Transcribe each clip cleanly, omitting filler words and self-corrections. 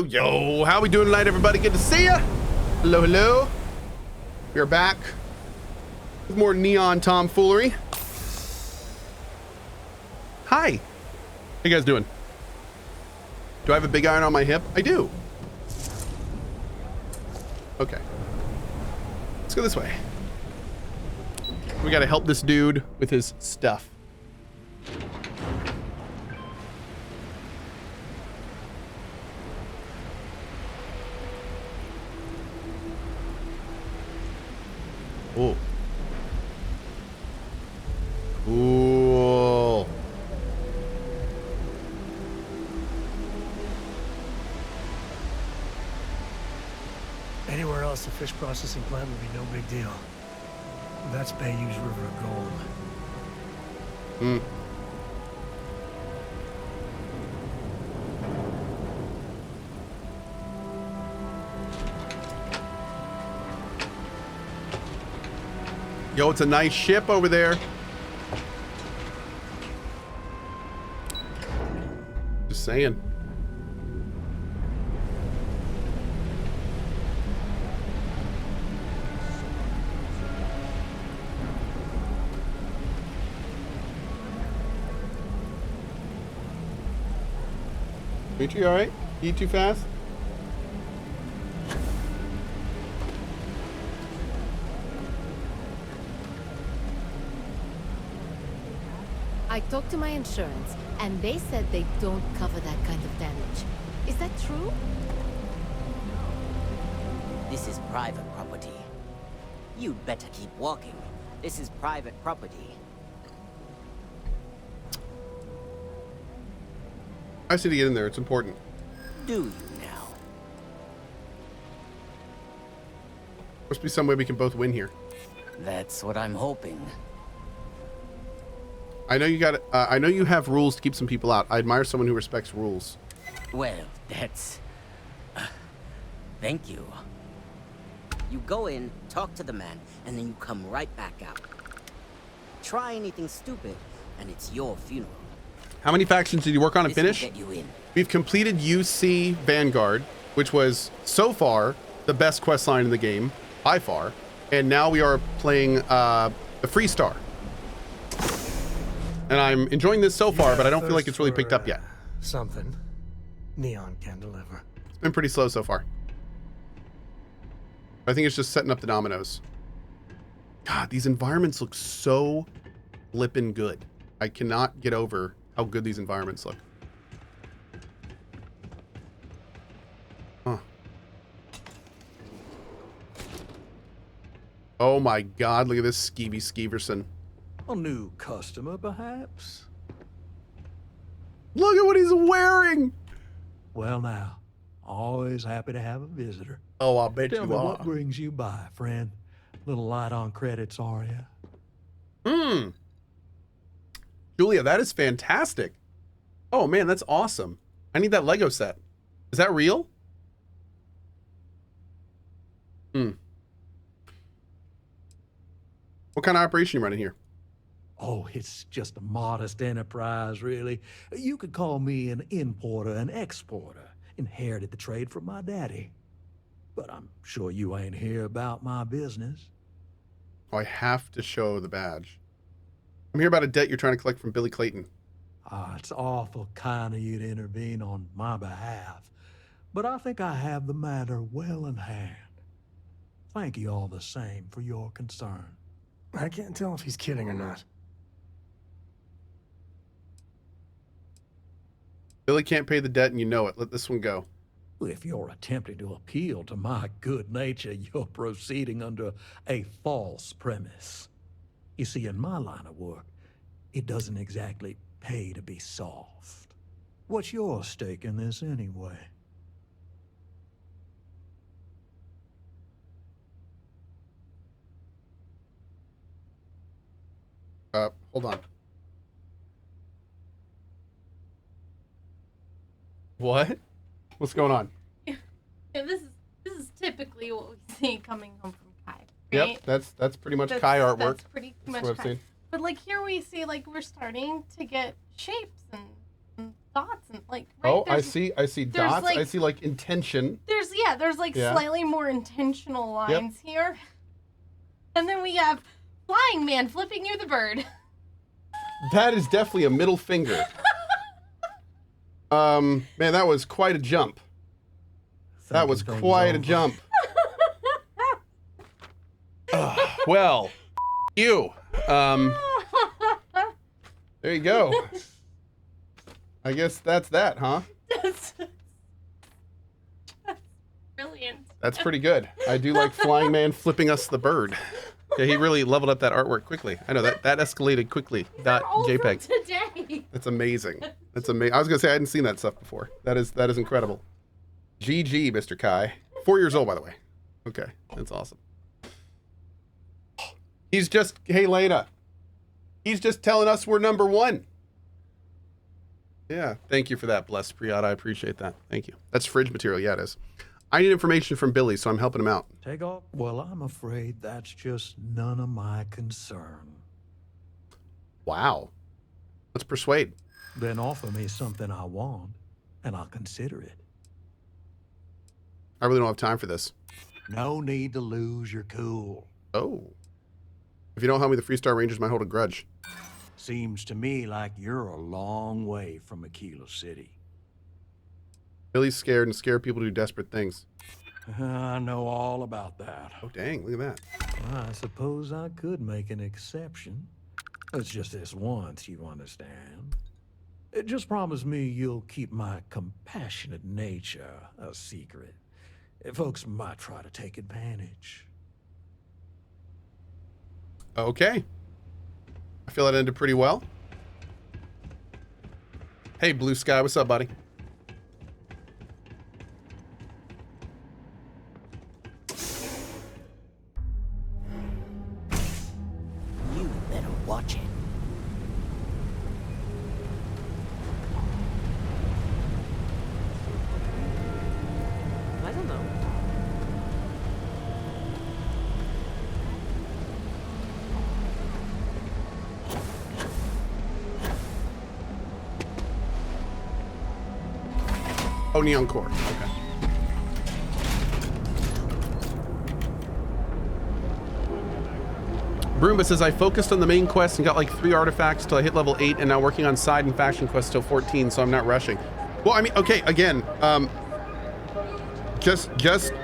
Yo, how we doing tonight, everybody? Good to see ya. Hello, hello. We are back with more neon tomfoolery. Hi. How you guys doing? Do I have a big iron on my hip? I do. Okay. Let's go this way. We gotta help this dude with his stuff. Oh. Cool. Anywhere else, the fish processing plant would be no big deal. That's Bayou's River of Gold. Hmm. Yo, it's a nice ship over there. Just saying. Dimitri, you all right? Eat too fast? I talked to my insurance, and they said they don't cover that kind of damage. Is that true? This is private property. You'd better keep walking. This is private property. I just need to get in there. It's important. Do you now? Must be some way we can both win here. That's what I'm hoping. I know you got. I know you have rules to keep some people out. I admire someone who respects rules. Well, that's... thank you. You go in, talk to the man, and then you come right back out. Try anything stupid, and it's your funeral. How many factions did you work on and This will finish? get you in. We've completed UC Vanguard, which was so far the best quest line in the game, by far. And now we are playing the Free Star. And I'm enjoying this so far, but I don't feel like it's really picked up yet. Something Neon can deliver. It's been pretty slow so far. I think it's just setting up the dominoes. God, these environments look so flippin' good. I cannot get over how good these environments look. Huh. Oh my God, look at this Skeevy Skeeverson. A new customer, perhaps? Look at what he's wearing. Well now, always happy to have a visitor. Oh, I'll bet Tell you me are. what brings you by, friend? Little light on credits, are you? Hmm. Julia, that is fantastic. Oh man, that's awesome. I need that Lego set. Is that real? Hmm. What kind of operation you running here? Oh, it's just a modest enterprise, really. You could call me an importer and exporter. Inherited the trade from my daddy. But I'm sure you ain't here about my business. Oh, I have to show the badge. I'm here about a debt you're trying to collect from Billy Clayton. Ah, it's awful kind of you to intervene on my behalf. But I think I have the matter well in hand. Thank you all the same for your concern. I can't tell if he's kidding or not. Billy can't pay the debt and you know it. Let this one go. If you're attempting to appeal to my good nature, you're proceeding under a false premise. You see, in my line of work, it doesn't exactly pay to be soft. What's your stake in this anyway? Hold on. What? What's going on? Yeah, this is typically what we see coming home from Kai. Right? Yep, that's pretty much Kai artwork. That's pretty much what I've Kai. seen. But like here we see like we're starting to get shapes and dots and like. Right, Oh, I see dots. like, I see like intention. There's like slightly more intentional lines here. And then we have flying man flipping you the bird. That is definitely a middle finger. Man, that was quite a jump. That was quite a jump. Well, you. There you go. I guess that's that, huh? That's brilliant. That's pretty good. I do like Flying Man flipping us the bird. Yeah, he really leveled up that artwork quickly. I know that escalated quickly. .jpg. Today. That's amazing. That's amazing. I was gonna say I hadn't seen that stuff before. That is incredible. GG, Mr. Kai. 4 years old, by the way. Okay, that's awesome. He's just, hey, Lena. He's just telling us we're number one. Yeah, thank you for that, blessed Priyad. I appreciate that. Thank you. That's fridge material. Yeah, it is. I need information from Billy, so I'm helping him out. Take off? Well, I'm afraid that's just none of my concern. Wow. Let's persuade. Then offer me something I want, and I'll consider it. I really don't have time for this. No need to lose your cool. Oh. If you don't help me, the Freestar Rangers might hold a grudge. Seems to me like you're a long way from Aquila City. Billy's scared and scare people to do desperate things. I know all about that. Oh, dang. Look at that. I suppose I could make an exception. It's just this once, you understand. Just promise me you'll keep my compassionate nature a secret. Folks might try to take advantage. Okay. I feel that ended pretty well. Hey, Blue Sky. What's up, buddy? You better watch it. I don't know. Oh, Neon Core. Okay. Broomba says, I focused on the main quest and got like 3 artifacts till I hit level 8 and now working on side and faction quests till 14, so I'm not rushing. Well, I mean, okay, again, just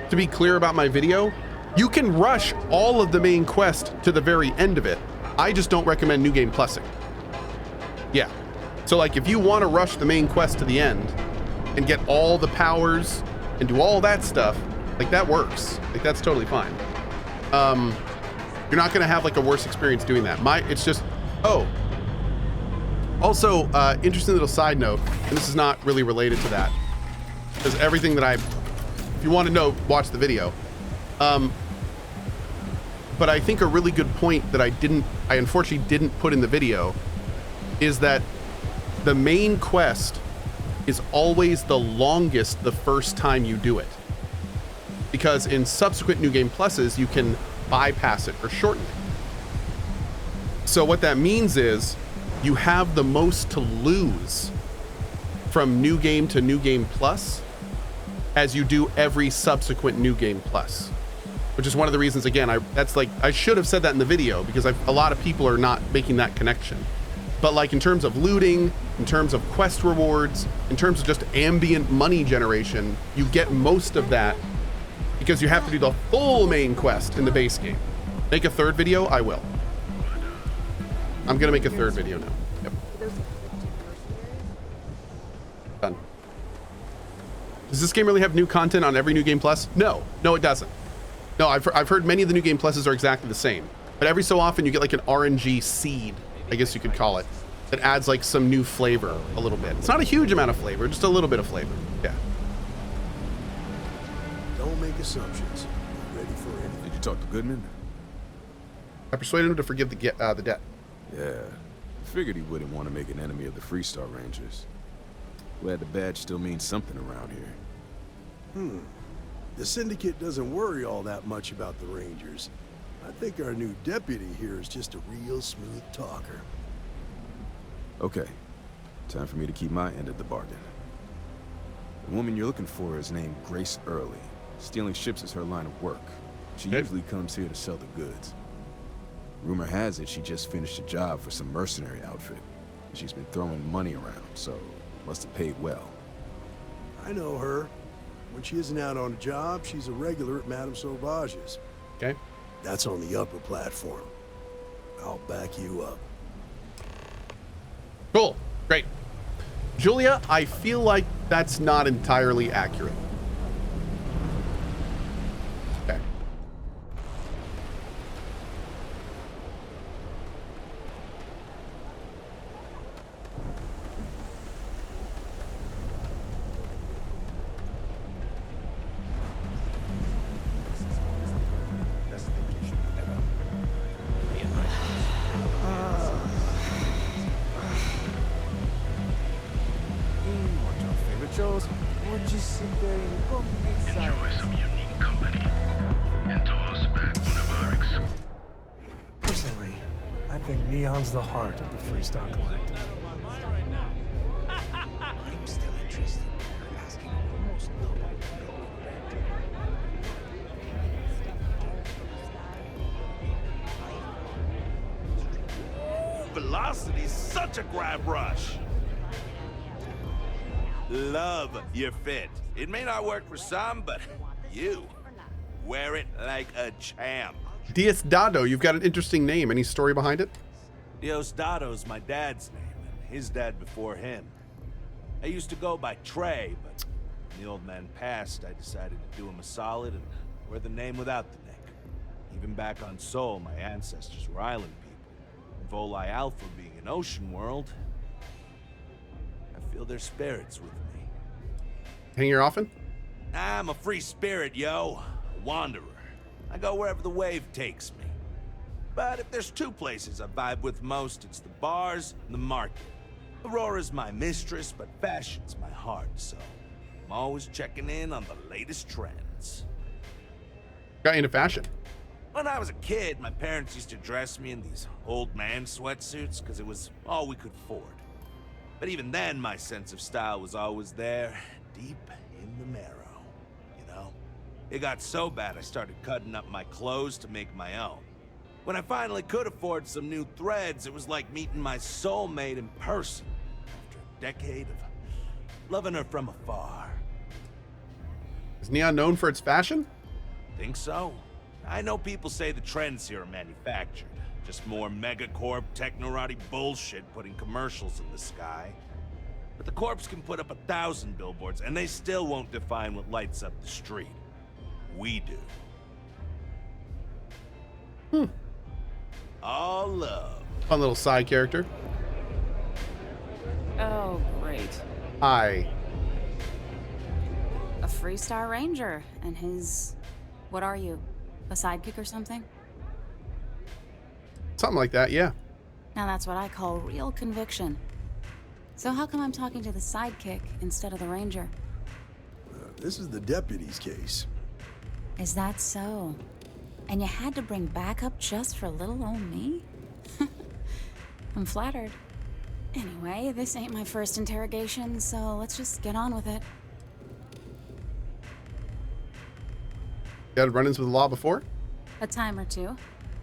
to be clear about my video, you can rush all of the main quest to the very end of it. I just don't recommend New Game Plusing. Yeah. So like if you want to rush the main quest to the end and get all the powers and do all that stuff, like that works. Like that's totally fine. You're not gonna have like a worse experience doing that. It's just, oh. Also, interesting little side note, and this is not really related to that, because everything that if you want to know, watch the video. But I think a really good point that I unfortunately didn't put in the video is that the main quest is always the longest the first time you do it. Because in subsequent New Game Pluses, you can bypass it or shorten it. So what that means is you have the most to lose from New Game to New Game Plus as you do every subsequent New Game Plus, which is one of the reasons, again, I should have said that in the video because a lot of people are not making that connection. But like in terms of looting, in terms of quest rewards, in terms of just ambient money generation, you get most of that because you have to do the full main quest in the base game. Make a third video? I will. I'm gonna make a third video now. Yep. Done. Does this game really have new content on every New Game Plus? No, it doesn't. No, I've heard many of the New Game Pluses are exactly the same. But every so often you get like an RNG seed, I guess you could call it, that adds like some new flavor a little bit. It's not a huge amount of flavor, just a little bit of flavor. Yeah. Don't make assumptions. Ready for it? Did you talk to Goodman? I persuaded him to forgive the debt. Yeah. Figured he wouldn't want to make an enemy of the Freestar Rangers. Glad the badge still means something around here. The Syndicate doesn't worry all that much about the Rangers. I think our new deputy here is just a real smooth talker. Okay. Time for me to keep my end of the bargain. The woman you're looking for is named Grace Early. Stealing ships is her line of work. She usually comes here to sell the goods. Rumor has it she just finished a job for some mercenary outfit. She's been throwing money around, so must have paid well. I know her. When she isn't out on a job, she's a regular at Madame Sauvage's. Okay. That's on the upper platform. I'll back you up. Cool. Great. Julia, I feel like that's not entirely accurate. Okay. Enjoy some unique company and toss back one of our Personally, I think Neon's the heart of the Freestar Collective. I'm still interested. You're asking almost Velocity's such a grab rush. Love your fit. It may not work for some, but you wear it like a champ. Diosdado, you've got an interesting name. Any story behind it? Diosdado's my dad's name, and his dad before him. I used to go by Trey, but when the old man passed, I decided to do him a solid and wear the name without the Nick. Even back on Sol, my ancestors were island people. And Volii Alpha being an ocean world, I feel their spirits with me. Hang here often? I'm a free spirit, yo. A wanderer. I go wherever the wave takes me. But if there's two places I vibe with most, it's the bars and the market. Aurora's my mistress, but fashion's my heart, so I'm always checking in on the latest trends. Got into fashion. When I was a kid, my parents used to dress me in these old man sweatsuits because it was all we could afford. But even then, my sense of style was always there, deep in the marrow, you know? It got so bad I started cutting up my clothes to make my own. When I finally could afford some new threads, it was like meeting my soulmate in person after a decade of loving her from afar. Is Neon known for its fashion? Think so? I know people say the trends here are manufactured. Just more megacorp technorati bullshit putting commercials in the sky. But the corps can put up 1,000 billboards and they still won't define what lights up the street. We do. All love. Fun little side character. Oh, great. Hi. A Freestar Ranger and his... What are you? A sidekick or something? Something like that, yeah. Now that's what I call real conviction. So how come I'm talking to the sidekick instead of the ranger? This is the deputy's case. Is that so? And you had to bring backup just for little old me? I'm flattered. Anyway, this ain't my first interrogation, so let's just get on with it. You had run-ins with the law before? A time or two,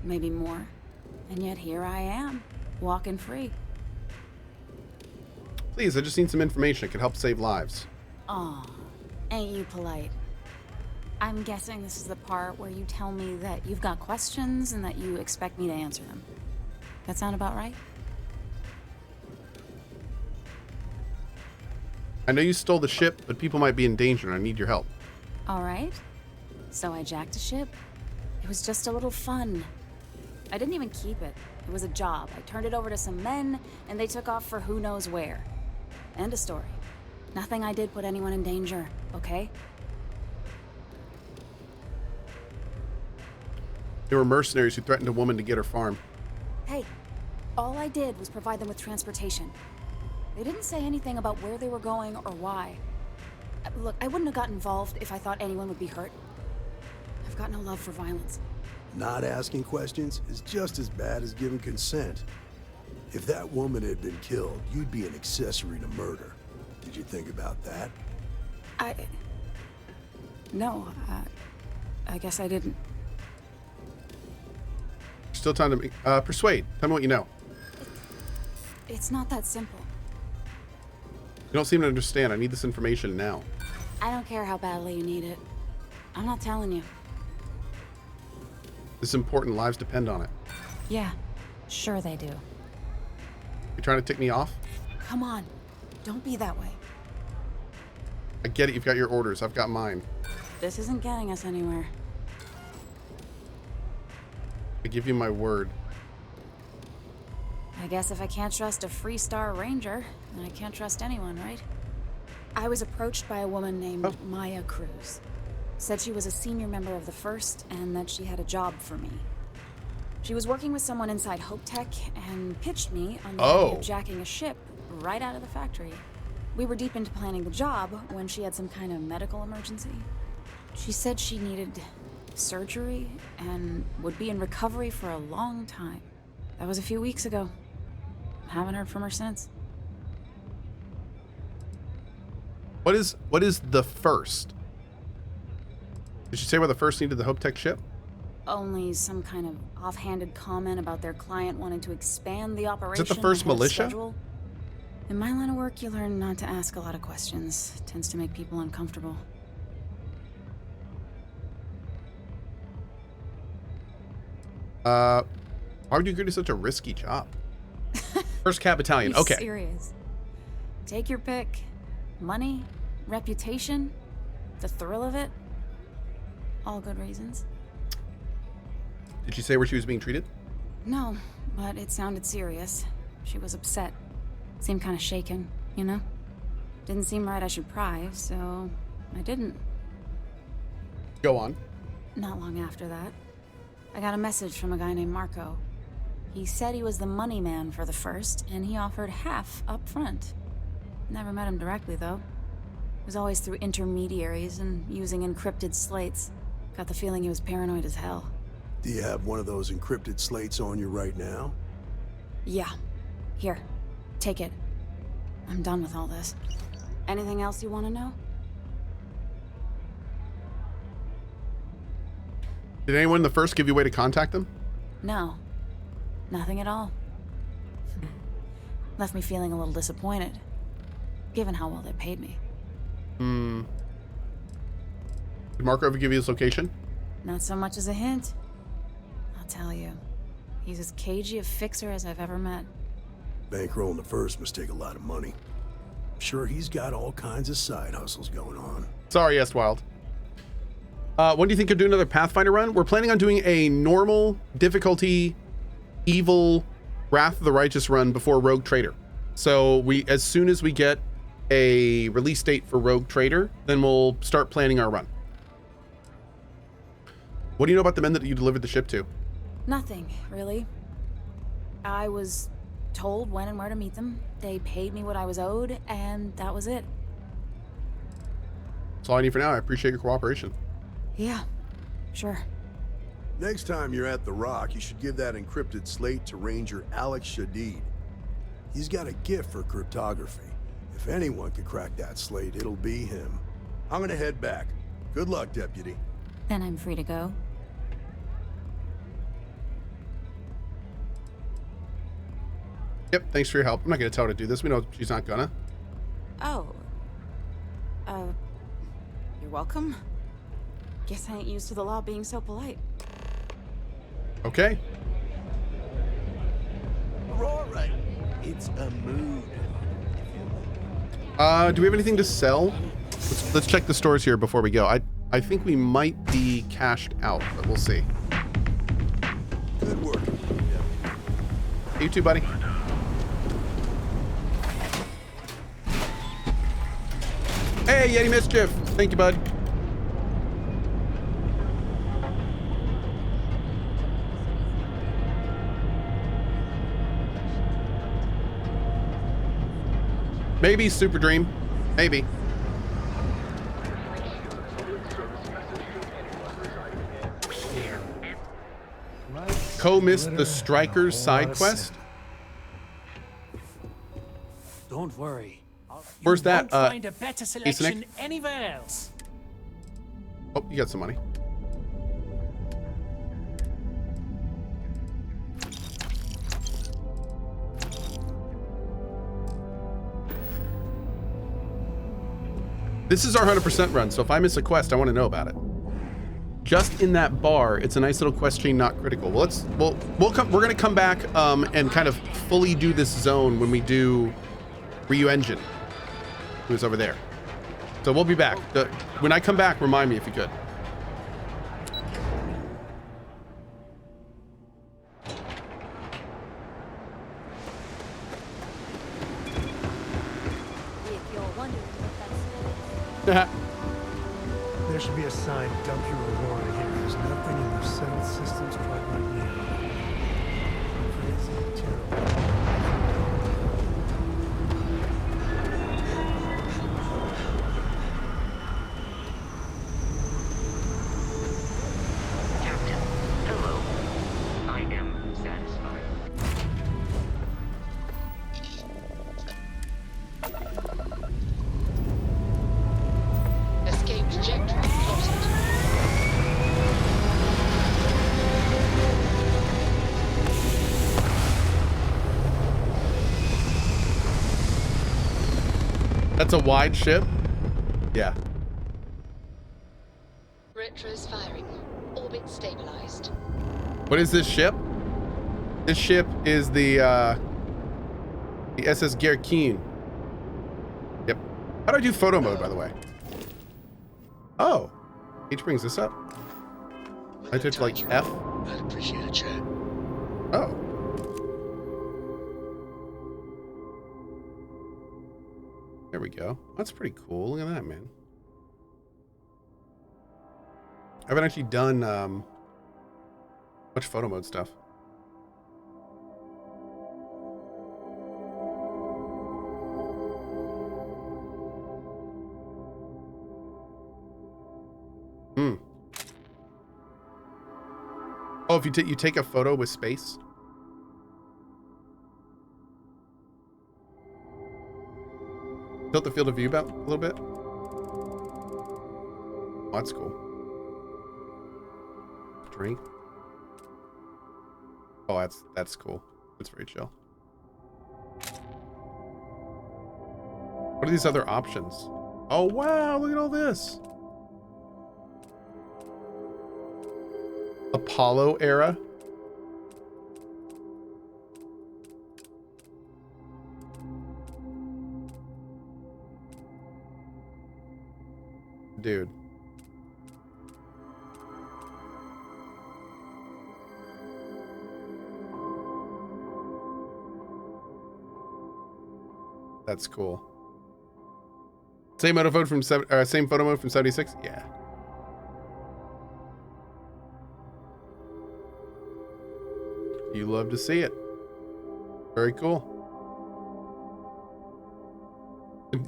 maybe more. And yet here I am, walking free. Please, I just need some information. It could help save lives. Aw, ain't you polite? I'm guessing this is the part where you tell me that you've got questions and that you expect me to answer them. That sound about right? I know you stole the ship, but people might be in danger and I need your help. All right. So I jacked a ship. It was just a little fun. I didn't even keep it. It was a job. I turned it over to some men, and they took off for who knows where. End of story. Nothing I did put anyone in danger, okay? They were mercenaries who threatened a woman to get her farm. Hey, all I did was provide them with transportation. They didn't say anything about where they were going or why. Look, I wouldn't have got involved if I thought anyone would be hurt. I've got no love for violence. Not asking questions is just as bad as giving consent. If that woman had been killed, you'd be an accessory to murder. Did you think about that? No, I guess I didn't. Still time to make, persuade. Tell me what you know. It's not that simple. You don't seem to understand. I need this information now. I don't care how badly you need it. I'm not telling you. This is important. Lives depend on it. Yeah, sure they do. You trying to tick me off? Come on, don't be that way. I get it. You've got your orders. I've got mine. This isn't getting us anywhere. I give you my word. I guess if I can't trust a Freestar Ranger, then I can't trust anyone, right? I was approached by a woman named Maya Cruz. Said she was a senior member of the First and that she had a job for me. She was working with someone inside Hope Tech and pitched me on the idea of jacking a ship right out of the factory. We were deep into planning the job when she had some kind of medical emergency. She said she needed surgery and would be in recovery for a long time. That was a few weeks ago. Haven't heard from her since. What is the First? Did she say why the First needed the Hope Tech ship? Only some kind of offhanded comment about their client wanting to expand the operation. Is it the First militia? Schedule. In my line of work, you learn not to ask a lot of questions. It tends to make people uncomfortable. Why would you agree to such a risky job? First Cat Battalion. Are you Okay. Serious. Take your pick. Money, reputation, the thrill of it. All good reasons. Did she say where she was being treated? No, but it sounded serious. She was upset. Seemed kind of shaken, you know? Didn't seem right I should pry, so I didn't. Go on. Not long after that, I got a message from a guy named Marco. He said he was the money man for the First, and he offered half up front. Never met him directly, though. It was always through intermediaries and using encrypted slates. Got the feeling he was paranoid as hell. Do you have one of those encrypted slates on you right now? Yeah. Here. Take it. I'm done with all this. Anything else you want to know? Did anyone in the First give you a way to contact them? No. Nothing at all. Left me feeling a little disappointed, given how well they paid me. Did Marco ever give you his location? Not so much as a hint. I'll tell you. He's as cagey a fixer as I've ever met. Bankrolling the First must take a lot of money. I'm sure he's got all kinds of side hustles going on. Sorry, Wild. When do you think you'll do another Pathfinder run? We're planning on doing a normal difficulty, evil, Wrath of the Righteous run before Rogue Trader. So as soon as we get a release date for Rogue Trader, then we'll start planning our run. What do you know about the men that you delivered the ship to? Nothing, really. I was told when and where to meet them. They paid me what I was owed, and that was it. That's all I need for now. I appreciate your cooperation. Yeah, sure. Next time you're at the Rock, you should give that encrypted slate to Ranger Alex Shadid. He's got a gift for cryptography. If anyone could crack that slate, it'll be him. I'm gonna head back. Good luck, Deputy. Then I'm free to go. Yep, thanks for your help. I'm not gonna tell her to do this. We know she's not gonna. Oh. You're welcome. Guess I ain't used to the law being so polite. Okay. We're all right. It's a mood. Do we have anything to sell? Let's check the stores here before we go. I think we might be cashed out, but we'll see. Good work. You too, buddy. Hey, Yeti Mischief. Thank you, bud. Maybe Super Dream. Maybe. Cohh missed the Strikers side quest. Don't worry. Where's that? Won't find a better Snake? selection anywhere else. Oh, you got some money. This is our 100% run, so if I miss a quest, I want to know about it. Just in that bar, it's a nice little quest chain, not critical. Well, we're gonna come back and kind of fully do this zone when we do Ryu Engine, who's over there. So we'll be back. When I come back, remind me if you could. There should be a sign, dump your Aurora here. There's nothing in their settled systems quite like Neon. Crazy, terrible. Captain, hello. I am satisfied. Escape trajectory plotted. That's a wide ship? Yeah. Retros firing. Orbit stabilized. What is this ship? This ship is the SS Gerkeen. Yep. How do I do photo mode, by the way? Oh. H brings this up. I took like F. I'd appreciate a chat. Oh. There we go. That's pretty cool. Look at that, man. I haven't actually done much photo mode stuff. Oh, if you take a photo with space. Tilt the field of view about a little bit. Oh, that's cool. Drink. Oh, that's cool. That's very chill. What are these other options? Oh wow, look at all this. Apollo era. Dude. That's cool. Same photo mode from same photo mode from 76? Yeah. You love to see it. Very cool.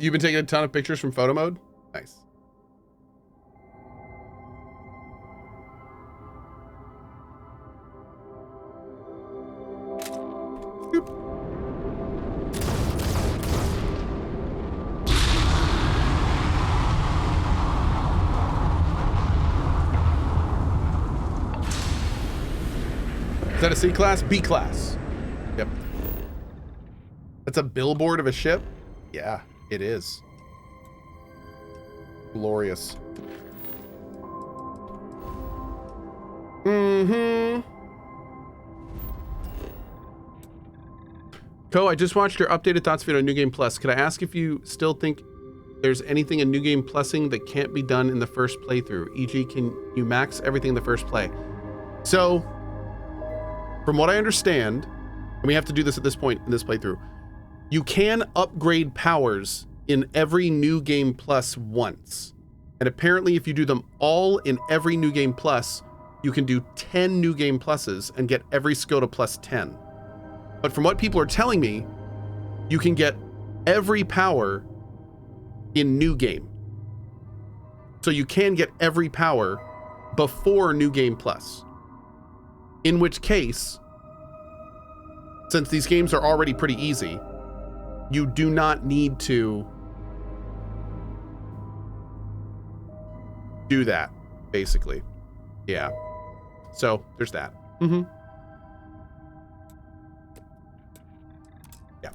You've been taking a ton of pictures from photo mode? Nice. Is that a C class? B class. Yep. That's a billboard of a ship? Yeah, it is. Glorious. Mm-hmm. Cohh, I just watched your updated thoughts video on New Game Plus. Could I ask if you still think there's anything in New Game Plusing that can't be done in the first playthrough? E.g., can you max everything in the first play? So, from what I understand, and we have to do this at this point in this playthrough, you can upgrade powers in every New Game Plus once. And apparently if you do them all in every New Game Plus, you can do 10 New Game Pluses and get every skill to plus 10. But from what people are telling me, you can get every power in New Game. So you can get every power before New Game Plus. In which case, since these games are already pretty easy, you do not need to do that, basically. Yeah. So there's that. Mm-hmm. Yeah.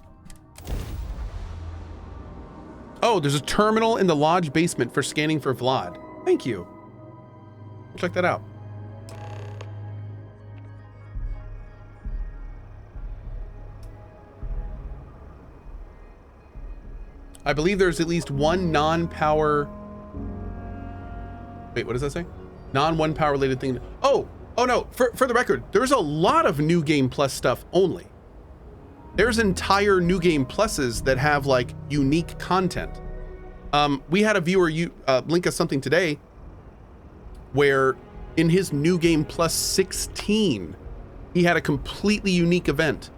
Oh, there's a terminal in the lodge basement for scanning for Vlad. Thank you. Check that out. I believe there's at least one non-power... Wait, what does that say? Non-one power related thing. Oh no, for the record, there's a lot of New Game Plus stuff only. There's entire New Game Pluses that have like unique content. We had a viewer link us something today where in his New Game Plus 16, he had a completely unique event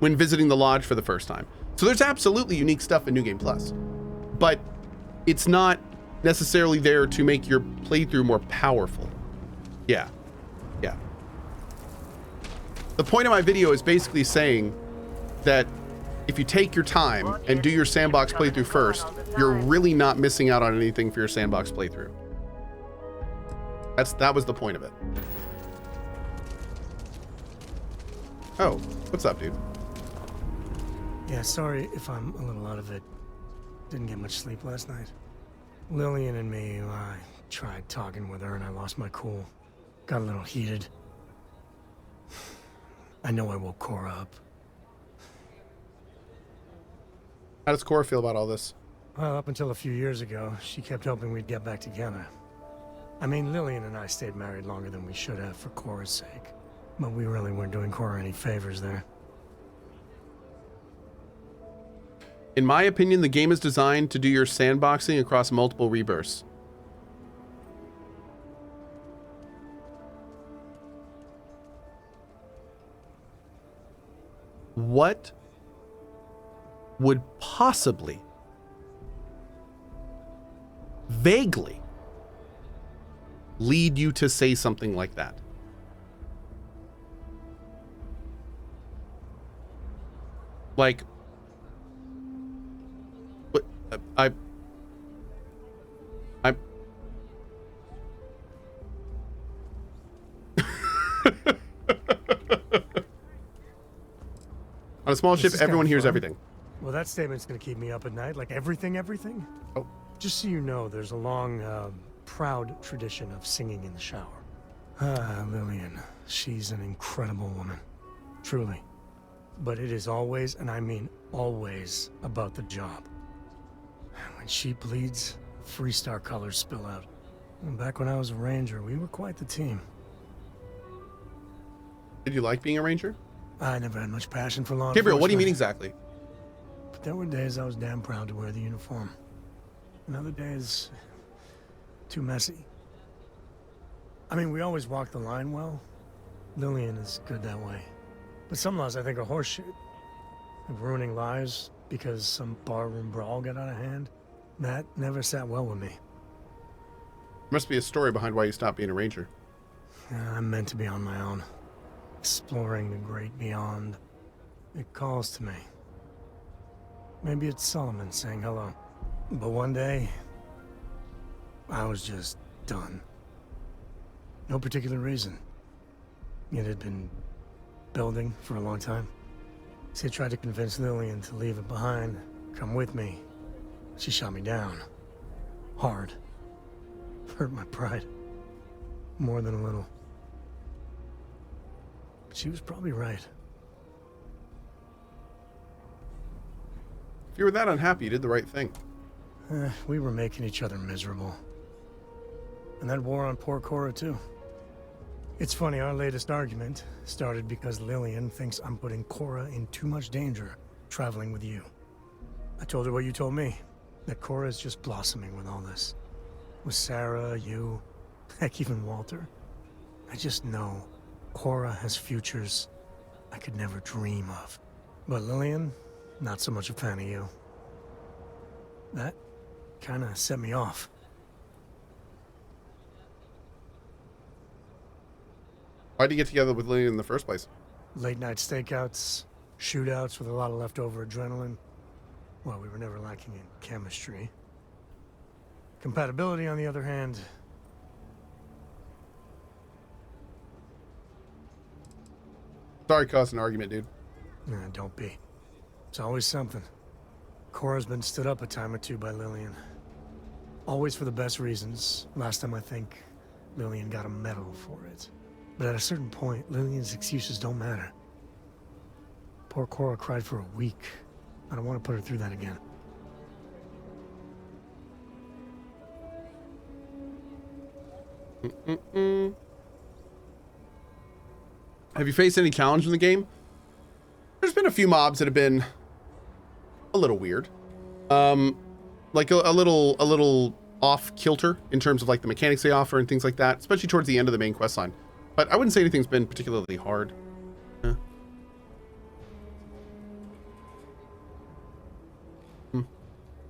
when visiting the lodge for the first time. So there's absolutely unique stuff in New Game Plus, but it's not necessarily there to make your playthrough more powerful. Yeah. The point of my video is basically saying that if you take your time and do your sandbox playthrough first, you're really not missing out on anything for your sandbox playthrough. That was the point of it. Oh, what's up, dude? Yeah, sorry if I'm a little out of it. Didn't get much sleep last night. Lillian and me, I tried talking with her and I lost my cool. Got a little heated. I know I woke Cohh up. How does Cohh feel about all this? Well, up until a few years ago, she kept hoping we'd get back together. I mean, Lillian and I stayed married longer than we should have for Cohh's sake. But we really weren't doing Cohh any favors there. In my opinion, the game is designed to do your sandboxing across multiple rebirths. What would possibly, vaguely, lead you to say something like that? Like, I'm on a small ship, everyone hears everything. Well, that statement's gonna keep me up at night. Like everything? Oh. Just so you know, there's a long, proud tradition of singing in the shower. Ah, Lillian. She's an incredible woman. Truly. But it is always, and I mean always, about the job. When she bleeds, Freestar colors spill out. And back when I was a ranger, we were quite the team. Did you like being a ranger? I never had much passion for law Gabriel, enforcement. what do you mean exactly? But there were days I was damn proud to wear the uniform. And other days, too messy. I mean, we always walked the line well. Lillian is good that way. But some laws I think are horseshit. Like ruining lives because some barroom brawl got out of hand. That never sat well with me. There must be a story behind why you stopped being a ranger. I'm meant to be on my own. Exploring the great beyond. It calls to me. Maybe it's Solomon saying hello. But one day, I was just done. No particular reason. It had been building for a long time. So I tried to convince Lillian to leave it behind, come with me. She shot me down. Hard. Hurt my pride. More than a little. But she was probably right. If you were that unhappy, you did the right thing. We were making each other miserable. And that wore on poor Cohh too. It's funny, our latest argument started because Lillian thinks I'm putting Cohh in too much danger traveling with you. I told her what you told me, that Cohh is just blossoming with all this. With Sarah, you, heck, even Walter. I just know Cohh has futures I could never dream of. But Lillian, not so much a fan of you. That kind of set me off. Why'd you get together with Lillian in the first place? Late night stakeouts, shootouts with a lot of leftover adrenaline. Well, we were never lacking in chemistry. Compatibility, on the other hand... Sorry, causing an argument, dude. Nah, don't be. It's always something. Cora's been stood up a time or two by Lillian. Always for the best reasons. Last time I think Lillian got a medal for it. But at a certain point, Lillian's excuses don't matter. Poor Cora cried for a week. I don't want to put her through that again. Have you faced any challenge in the game? There's been a few mobs that have been a little weird. Like a little off kilter in terms of like the mechanics they offer and things like that, especially towards the end of the main quest line. But I wouldn't say anything's been particularly hard.